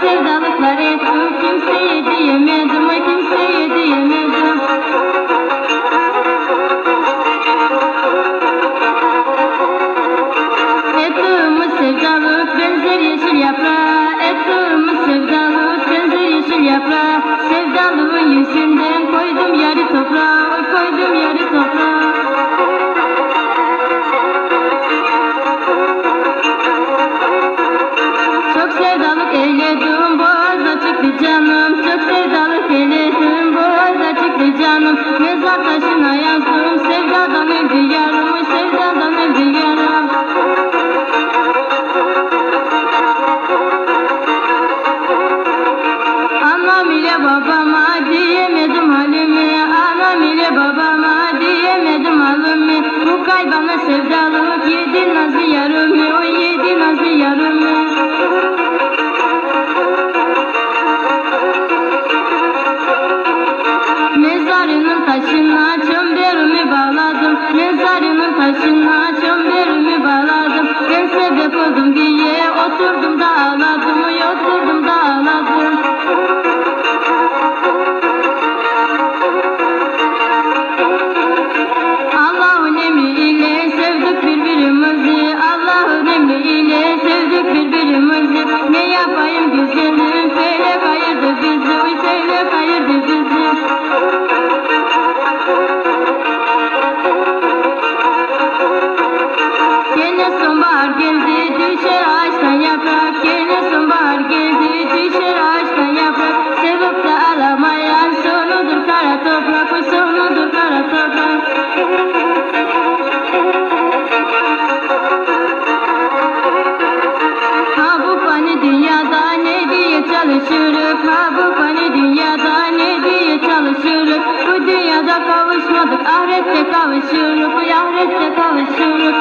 sevdalıklar ettim, kimseye diyemedim, ay kimseye diyemedim. Ettiğimi sevdalık benzer yeşil yaprağa, ettiğimi sevdalık benzer yeşil yaprağa. Sevdalığın yüzünden koydum yarı toprağa, oy koydum yarı toprağa. Çok sevdalık eyledim, boğaza çıktı canım. Çok sevdalık eyledim, boğaza çıktı canım. Mezar taşına yazdım, sevdadan öldü yarım, oy sevdadan öldü yarım. Anam ile babama diyemedim halimi, anam ile babama diyemedim halimi. Bu kaybana sevdalık yedi nazlı yarımı, o yedi nazlı yarımı. Mezarının taşına çemberimi bağladım, mezarının taşına çemberimi bağladım. Ben sebep oldum diye oturdum da ağladım, oy oturdum da ağladım. Allah'ın emriyle sevdik birbirimizi, Allah'ın emriyle sevdik birbirimizi. Ne yapayım güzelim, felek ayırdı bizi, oy felek ayırdı bizi. Gene sonbahar geldi, düşer ağaçtan yaprak. Gene sonbahar geldi, düşer ağaçtan yaprak. Sevip de alamayan sonudur kara toprak, oy sonudur kara toprak. Ha bu fani dünyada ne diye çalışırız, ha bu fani dünyada ne diye çalışırız. Bu dünyada kavuşmadık, ahirette kavuşuruz, bu ahirette kavuşuruz.